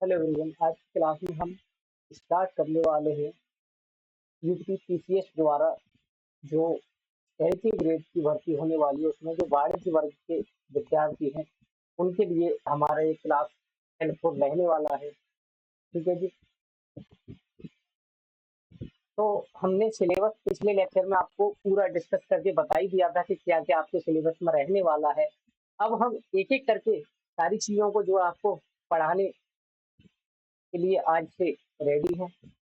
Hello everyone, आज की class में हम स्टार्ट करने वाले हैं यूपीपीसीएस द्वारा जो 3वीं ग्रेड की भर्ती होने वाली है, उसमें जो वाणिज्य वर्ग के विद्यार्थी हैं उनके लिए हमारा ये क्लास हेल्पफुल रहने वाला है। ठीक है जी। तो हमने सिलेबस पिछले लेक्चर में आपको पूरा डिस्कस करके बता ही दिया था कि क्या क्या आपके सिलेबस में रहने वाला है। अब हम एक एक करके सारी चीजों को जो आपको पढ़ाने के लिए आज से रेडी हैं।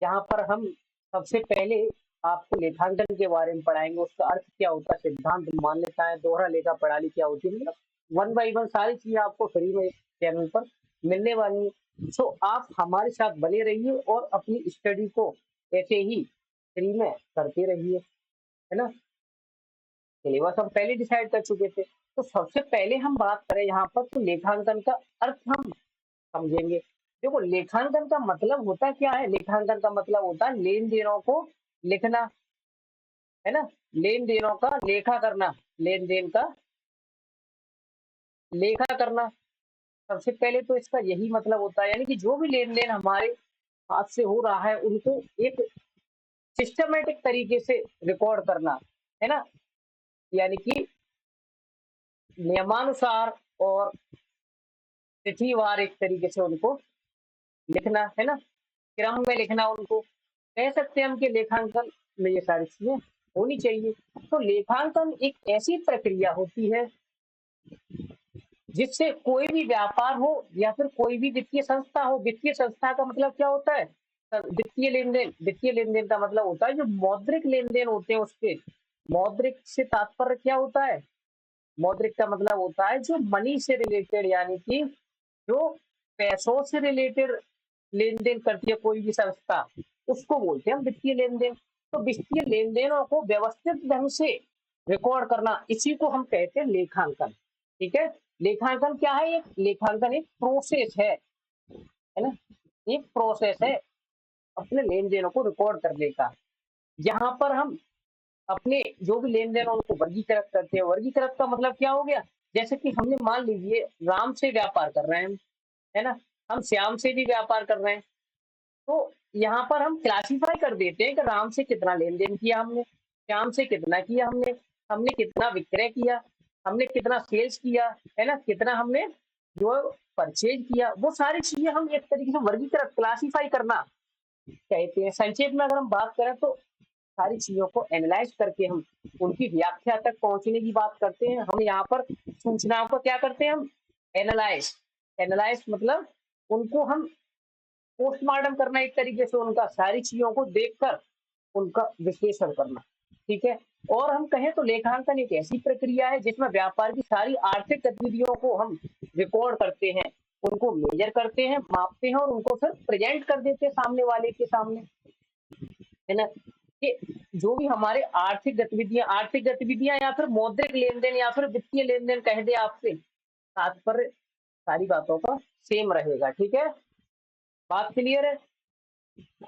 यहाँ पर हम सबसे पहले आपको लेखांकन के बारे में पढ़ाएंगे, उसका अर्थ क्या होता है, सिद्धांत, मान्यताएं, दोहरा लेखा प्रणाली क्या होती है, मतलब वन बाई वन सारी चीजें आपको फ्री में चैनल पर मिलने वाली है। सो आप हमारे साथ बने रहिए और अपनी स्टडी को ऐसे ही फ्री में करते रहिए, है ना। सिलेबस हम पहले डिसाइड कर चुके थे। तो सबसे पहले हम बात करें यहाँ पर तो लेखांकन का अर्थ हम समझेंगे। देखो, लेखांकन का मतलब होता क्या है? लेखांकन का मतलब होता है लेन देनों को लिखना, है ना। लेन देनों का लेखा करना, लेन देन का लेखा करना। सबसे पहले तो इसका यही मतलब होता है, यानी कि जो भी लेन देन हमारे हाथ से हो रहा है उनको एक सिस्टमेटिक तरीके से रिकॉर्ड करना, है ना। यानी कि नियमानुसार और तिथिवार एक तरीके से उनको लिखना, है ना, क्रम में लिखना उनको। कह सकते हैं हम कि लेखांकन में ये सारी चीजें होनी चाहिए। तो लेखांकन एक ऐसी प्रक्रिया होती है जिससे कोई भी व्यापार हो या फिर कोई भी वित्तीय संस्था हो। वित्तीय संस्था का मतलब क्या होता है? वित्तीय लेन देन। वित्तीय लेन देन का मतलब होता है जो मौद्रिक लेन देन होते हैं उसके। मौद्रिक से तात्पर्य क्या होता है? मौद्रिक का मतलब होता है जो मनी से रिलेटेड, यानी कि जो पैसों से रिलेटेड लेन देन करती है कोई भी संस्था, उसको बोलते हैं वित्तीय लेन देन। तो वित्तीय लेन देनों को व्यवस्थित ढंग से रिकॉर्ड करना, इसी को हम कहते हैं लेखांकन। ठीक है। लेखांकन क्या है? एक लेखांकन एक प्रोसेस है ना, एक प्रोसेस है अपने लेन देनों को रिकॉर्ड करने का। यहाँ पर हम अपने जो भी लेन देन उनको वर्गीकृत करते हैं। वर्गीकृत का मतलब क्या हो गया? जैसे कि हमने मान लीजिए राम से व्यापार कर रहे हैं, है ना, हम श्याम से भी व्यापार कर रहे हैं। तो यहाँ पर हम क्लासिफाई कर देते हैं कि राम से कितना लेन देन किया हमने, श्याम से कितना किया हमने, हमने कितना विक्रय किया, हमने कितना सेल्स किया, है ना, कितना हमने जो परचेज किया। वो सारी चीजें हम एक तरीके से वर्गीकृत, क्लासिफाई करना कहते हैं। संक्षेप में अगर हम बात करें तो सारी चीजों को एनालाइज करके हम उनकी व्याख्या तक पहुंचने की बात करते हैं। हम यहाँ पर सूचनाओं को क्या करते हैं? हम एनालाइज। एनालाइज मतलब उनको हम पोस्टमार्टम करना, एक तरीके से उनका सारी चीजों को देखकर उनका विश्लेषण करना। ठीक है। और हम कहें तो लेखांकन एक ऐसी प्रक्रिया है जिसमें व्यापार की सारी आर्थिक गतिविधियों को हम रिकॉर्ड करते हैं, उनको मेजर करते हैं, मापते हैं और उनको फिर प्रेजेंट कर देते हैं सामने वाले के सामने, है ना। कि जो भी हमारे आर्थिक गतिविधियां या फिर मौद्रिक लेन देन या फिर वित्तीय लेन देन कह दे आपसे, तात्पर्य सारी बातों का सेम रहेगा। ठीक है, बात क्लियर है।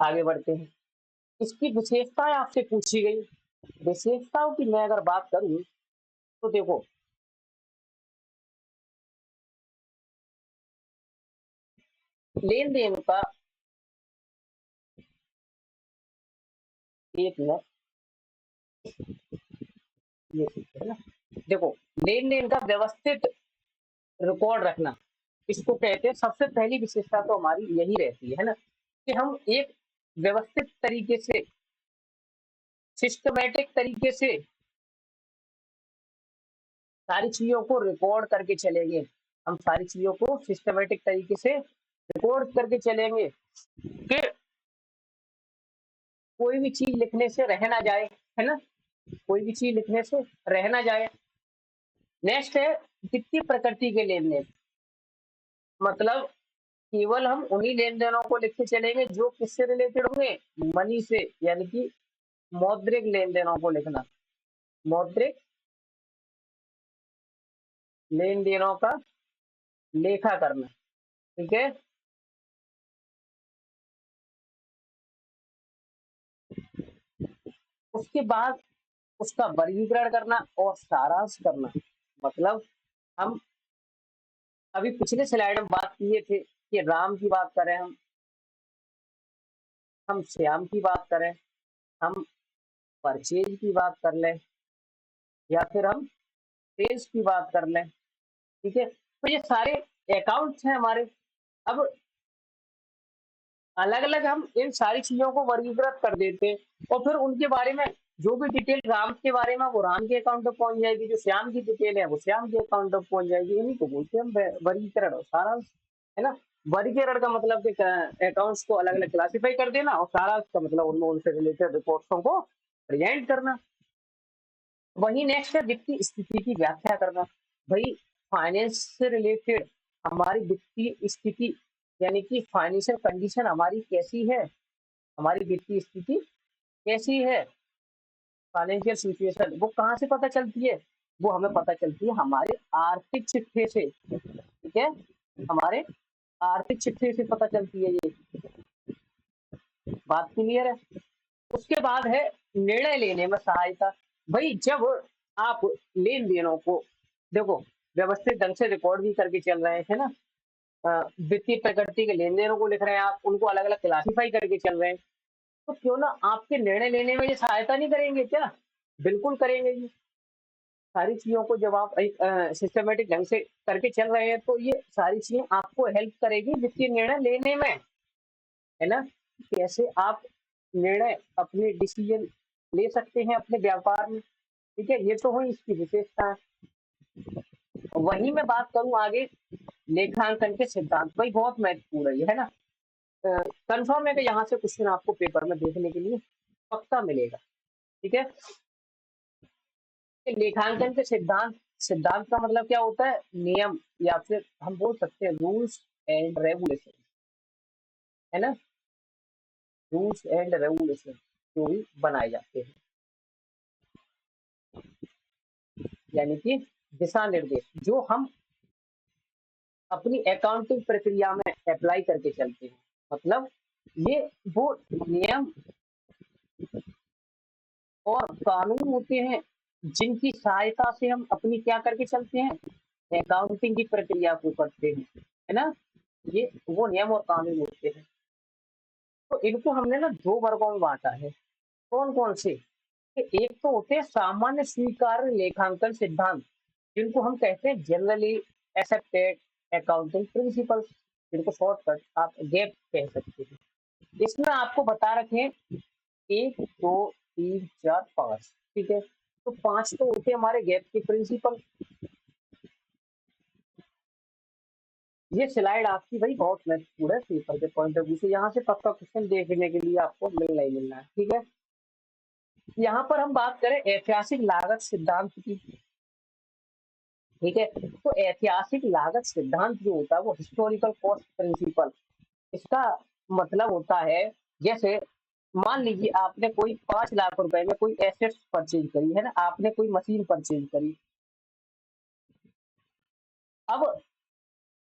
आगे बढ़ते हैं। इसकी विशेषताएं आपसे पूछी गई। विशेषताओं की मैं अगर बात करूं तो देखो, लेन देन का एक मिनट, ये है ना, देखो, लेन देन का व्यवस्थित रिकॉर्ड रखना, इसको कहते हैं। सबसे पहली विशेषता तो हमारी यही रहती है ना, कि हम एक व्यवस्थित तरीके से, सिस्टमेटिक तरीके से सारी चीजों को रिकॉर्ड करके चलेंगे। हम सारी चीजों को सिस्टमेटिक तरीके से रिकॉर्ड करके चलेंगे कि कोई भी चीज लिखने से रह ना जाए, है ना, कोई भी चीज लिखने से रह ना जाए। नेक्स्ट है वित्तीय प्रकृति के लेन देन। मतलब केवल हम उन्हीं लेन देनों को लिखते चलेंगे जो किससे रिलेटेड होंगे? मनी से, यानी कि मौद्रिक लेन देनों को लिखना। मौद्रिक लेन देनों का लेखा करना। ठीक है। उसके बाद उसका वर्गीकरण करना और सारांश करना। मतलब हम अभी पिछले स्लाइड में बात किए थे कि राम की बात करें, हम श्याम की बात करें, हम परचेज की बात कर लें, या फिर हम सेल्स की बात कर लें, ठीक है, तो ये सारे अकाउंट्स हैं हमारे। अब अलग अलग हम इन सारी चीजों को वर्गीकृत कर देते हैं, और फिर उनके बारे में जो भी डिटेल राम के बारे में वो राम के अकाउंट तक पहुंच जाएगी, जो श्याम की डिटेल है वो श्याम के अकाउंट तक पहुंच जाएगी। इन्हीं को बोलते हैं हम वर्गीकरण और सारांश, है ना। वर्गीकरण का मतलब कि अकाउंट्स को अलग अलग क्लासिफाई कर देना, और सारांश का मतलब उनमें उनसे रिलेटेड रिपोर्ट्सों को प्रेजेंट करना। वही नेक्स्ट है वित्तीय स्थिति की व्याख्या करना। भाई फाइनेंस से रिलेटेड हमारी वित्तीय स्थिति, यानी कि फाइनेंशियल कंडीशन हमारी कैसी है, हमारी वित्तीय स्थिति कैसी है, फाइनेंशियल सिचुएशन वो कहाँ से पता चलती है, वो हमें पता चलती है हमारे आर्थिक चिट्ठे से, ठीक है, हमारे आर्थिक चिट्ठे से पता चलती है। ये बात क्लियर है। उसके बाद है निर्णय लेने में सहायता। भाई जब आप लेन देनों को देखो व्यवस्थित ढंग से रिकॉर्ड भी करके चल रहे हैं ना, वित्तीय प्रकृति के लेन देनों को लिख रहे हैं, आप उनको अलग अलग क्लासिफाई करके चल रहे हैं, तो क्यों ना आपके निर्णय लेने में ये सहायता नहीं करेंगे क्या? बिल्कुल करेंगे जी। सारी चीजों को जब आप एक सिस्टमेटिक ढंग से करके चल रहे हैं, तो ये सारी चीजें आपको हेल्प करेगी वित्तीय निर्णय लेने में, है ना। कैसे आप निर्णय अपने डिसीजन ले सकते हैं अपने व्यापार में, ठीक है, ये तो हुई इसकी विशेषता। वही मैं बात करूं आगे लेखांकन के सिद्धांत, भाई बहुत महत्वपूर्ण है ये, है ना। कंफर्म है कि यहाँ से क्वेश्चन आपको पेपर में देखने के लिए पक्का मिलेगा, ठीक है। लेखांकन के सिद्धांत, सिद्धांत का मतलब क्या होता है? नियम, या फिर हम बोल सकते हैं रूल्स एंड रेगुलेशन, है ना, रूल्स एंड रेगुलेशन जो भी बनाए जाते हैं, यानी कि दिशा निर्देश जो हम अपनी अकाउंटिंग प्रक्रिया में अप्लाई करके चलते हैं। मतलब ये वो नियम और कानून होते हैं जिनकी सहायता से हम अपनी क्या करके चलते हैं, अकाउंटिंग की प्रक्रिया को करते हैं, है ना। ये वो नियम और कानून होते हैं। तो इनको हमने ना दो वर्गों में बांटा है। कौन कौन से? कि एक तो होते हैं सामान्य स्वीकार्य लेखांकन सिद्धांत, जिनको हम कहते हैं जनरली एक्सेप्टेड अकाउंटिंग प्रिंसिपल्स, जिनको शॉर्टकट आप गैप कह सकते हैं। इसमें आपको बता रखे हैं 1 2 3 4 5, ठीक है। तो 5 तो होते हैं हमारे गैप के प्रिंसिपल। ये स्लाइड आपकी भाई बहुत महत्वपूर्ण है पेपर के पॉइंट ऑफ व्यू से, यहाँ से पक्का क्वेश्चन देखने के लिए आपको मिलना ही मिलना है, ठीक है। यहाँ पर हम बात करें ऐतिहासिक लागत सिद्धांत की, ठीक है। तो ऐतिहासिक लागत सिद्धांत जो होता है वो हिस्टोरिकल कॉस्ट प्रिंसिपल, इसका मतलब होता है जैसे मान लीजिए आपने कोई 5 लाख रुपए में कोई एसेट्स परचेज करी, है ना, आपने कोई मशीन परचेज करी। अब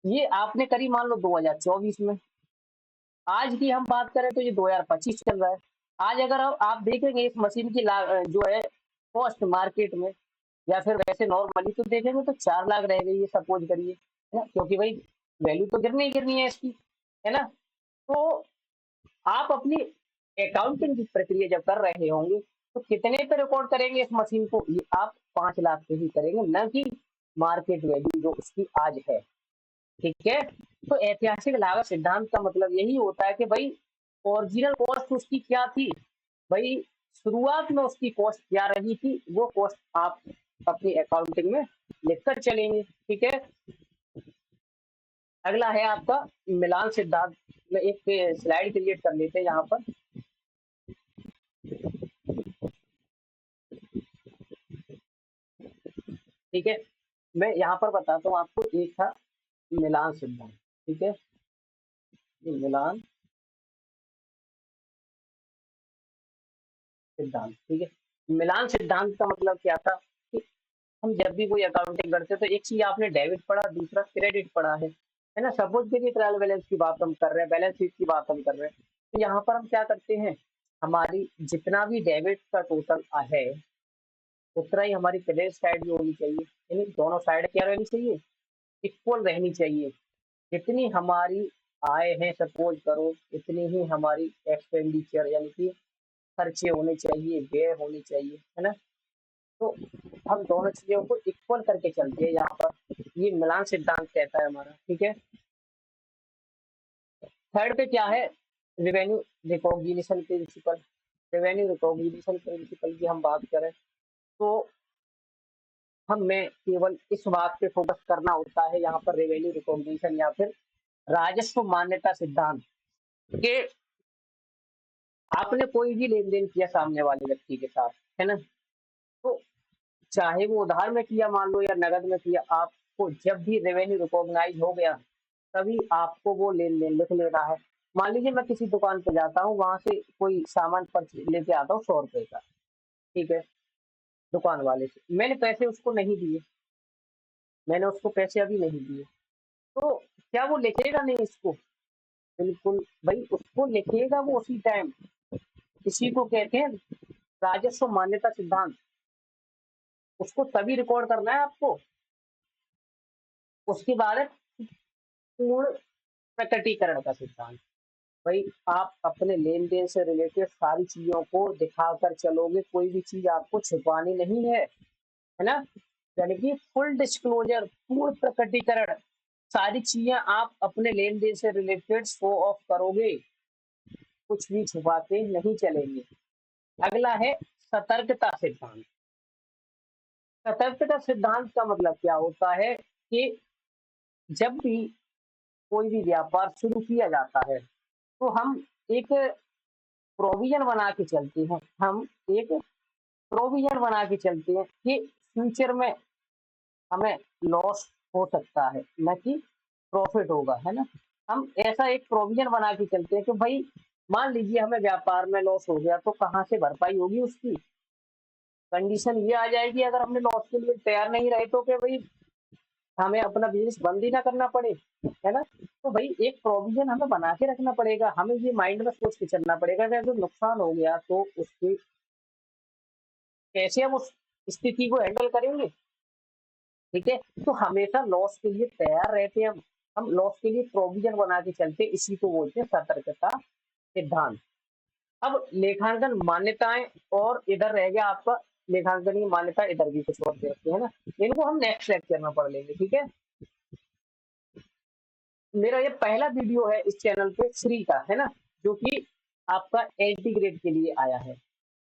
ये आपने करी मान लो 2024 में, आज की हम बात करें तो ये 2025 चल रहा है। आज अगर आप देखेंगे इस मशीन की जो है कॉस्ट मार्केट में, या फिर वैसे नॉर्मली तो देखेंगे तो 4 लाख रह गई है सपोज करिए, है ना, क्योंकि भाई वैल्यू तो गिरनी ही गिरनी है इसकी, है ना। तो आप अपनी अकाउंटिंग की प्रक्रिया जब कर रहे होंगे तो कितने पे रिकॉर्ड करेंगे इस मशीन को? ये आप 5 लाख पे ही करेंगे, न कि मार्केट वैल्यू जो उसकी आज है, ठीक है। तो ऐतिहासिक लागत सिद्धांत का मतलब यही होता है कि भाई ओरिजिनल कॉस्ट उसकी क्या थी, भाई शुरुआत में उसकी कॉस्ट क्या रही थी, वो कॉस्ट आप अपनी अकाउंटिंग में लिखकर चलेंगे, ठीक है। अगला है आपका मिलान सिद्धांत में, एक स्लाइड क्रिएट कर लेते हैं यहाँ पर, ठीक है। मैं यहाँ पर बताता हूँ आपको, एक था मिलान सिद्धांत, ठीक है, ये मिलान सिद्धांत, ठीक है। मिलान सिद्धांत का मतलब क्या था कि हम जब भी कोई अकाउंटिंग करते हैं तो एक चीज आपने डेबिट पढ़ा, दूसरा क्रेडिट पढ़ा है ना। सपोज करिए ट्रायल बैलेंस की बात हम कर रहे हैं, बैलेंस शीट की बात हम कर रहे हैं, तो यहाँ पर हम क्या करते हैं, हमारी जितना भी डेबिट का टोटल है उतना ही हमारी क्रेडिट साइड भी होनी चाहिए, यानी दोनों साइड क्या रहनी चाहिए, इक्वल रहनी चाहिए। जितनी हमारी आय है सपोज करो, इतनी ही हमारी एक्सपेंडिचर यानी कि खर्चे होने चाहिए, व्यय होने चाहिए, है ना। तो हम दोनों चीजों को इक्वल करके चलते हैं यहाँ पर, ये मिलान सिद्धांत कहता है हमारा, ठीक है। थर्ड पे क्या है, revenue recognition principle. Revenue recognition principle की हम बात करें तो हमें केवल इस बात पे फोकस करना होता है यहाँ पर, रेवेन्यू रिकॉग्निशन या फिर राजस्व मान्यता सिद्धांत, कि आपने कोई भी लेन देन किया सामने वाले व्यक्ति के साथ, है ना, तो चाहे वो उधार में किया मान लो या नगद में किया, आपको जब भी रेवेन्यू रिकॉग्नाइज हो गया तभी आपको वो लेन देन लिख लेना है। मान लीजिए मैं किसी दुकान पे जाता हूँ, वहां से कोई सामान पर लेके आता हूँ 100 रुपए का, ठीक है, दुकान वाले से मैंने पैसे उसको नहीं दिए, मैंने उसको पैसे अभी नहीं दिए, तो क्या वो लिखेगा नहीं इसको? बिल्कुल भाई, उसको लिखेगा वो उसी टाइम। इसी को कहते हैं राजस्व मान्यता सिद्धांत। उसको तभी रिकॉर्ड करना है आपको। उसके बाद है पूर्ण प्रकटीकरण का सिद्धांत। भाई आप अपने लेन देन से रिलेटेड सारी चीजों को दिखाकर चलोगे, कोई भी चीज आपको छुपानी नहीं है ना। यानी कि फुल डिस्क्लोजर, पूर्ण प्रकटीकरण, सारी चीजें आप अपने लेन देन से रिलेटेड शो ऑफ करोगे, कुछ भी छुपाते नहीं चलेंगे। अगला है सतर्कता सिद्धांत। सतर्कता सिद्धांत का मतलब क्या होता है कि जब भी कोई भी व्यापार शुरू किया जाता है तो हम एक प्रोविजन बना के चलते हैं, हम एक प्रोविजन बना के चलते हैं कि फ्यूचर में हमें लॉस हो सकता है, न कि प्रॉफिट होगा, है ना। हम ऐसा एक प्रोविजन बना के चलते हैं कि भाई मान लीजिए हमें व्यापार में लॉस हो गया तो कहाँ से भरपाई होगी उसकी। कंडीशन ये आ जाएगी अगर हमने लॉस के लिए तैयार नहीं रहे तो कि भाई हमें अपना बिजनेस बंद ही ना करना पड़े, है ना। तो भाई एक प्रोविजन हमें बना के रखना पड़ेगा, हमें ये माइंड में सोच के चलना पड़ेगा कि अगर नुकसान हो गया तो उसके कैसे हम उस स्थिति को हैंडल करेंगे, ठीक है। तो हमेशा लॉस के लिए तैयार रहते हैं हम लॉस के लिए प्रोविजन बना के चलते, इसी को बोलते हैं सतर्कता सिद्धांत। अब लेखांकन मान्यताएं, और इधर रह गया आपका लेखांकन की मान्यता, इधर भी कुछ और दे रखी है ना, इनको हम नेक्स्ट लेक्चर में पढ़ लेंगे, ठीक है। मेरा ये पहला वीडियो है इस चैनल पे फ्री का, है ना, जो कि आपका एंटी ग्रेड के लिए आया है,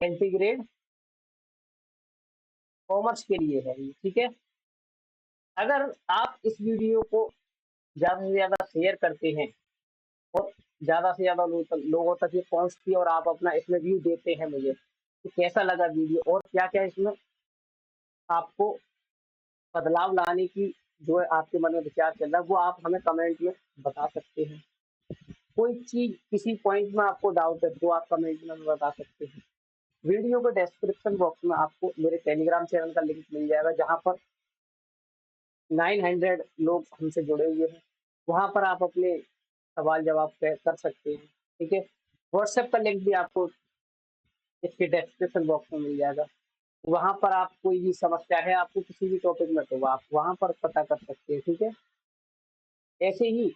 एंटी ग्रेड कॉमर्स के लिए है ये, ठीक है। अगर आप इस वीडियो को ज्यादा से ज्यादा शेयर करते हैं और ज्यादा से ज्यादा लोगों तक ये पहुंचती है और आप अपना इसमें व्यू देते हैं मुझे, तो कैसा लगा वीडियो और क्या क्या इसमें आपको बदलाव लाने की जो है आपके मन में विचार चल रहा है, वो आप हमें कमेंट में बता सकते हैं। कोई चीज किसी पॉइंट में आपको डाउट है तो आप कमेंट में बता सकते हैं। वीडियो के डिस्क्रिप्शन बॉक्स में आपको मेरे टेलीग्राम चैनल का लिंक मिल जाएगा, जहां पर 900 लोग हमसे जुड़े हुए हैं। वहां पर आप अपने सवाल जवाब कर सकते हैं, ठीक है। व्हाट्सएप का लिंक भी आपको इसके डिस्क्रिप्शन बॉक्स में मिल जाएगा। वहां पर आप कोई भी समस्या है आपको किसी भी टॉपिक में तो आप वहां पर पता कर सकते हैं, ठीक है। ऐसे ही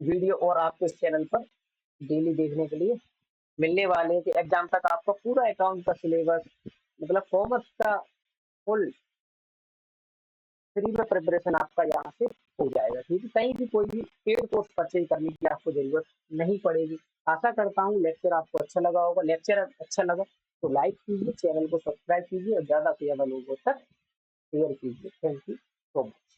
वीडियो और आपको इस चैनल पर डेली देखने के लिए मिलने वाले हैं कि एग्जाम तक आपका पूरा अकाउंट का सिलेबस, मतलब कॉमर्स का फुल फ्री में प्रिपरेशन आपका यहाँ से हो जाएगा, ठीक है। कहीं भी कोई भी पेड कोर्स परचेज करने की आपको जरूरत नहीं पड़ेगी। आशा करता हूँ लेक्चर आपको अच्छा लगा होगा। लेक्चर अच्छा लगा तो लाइक कीजिए, चैनल को सब्सक्राइब कीजिए और ज्यादा से ज्यादा लोगों तक शेयर कीजिए। Thank you so much.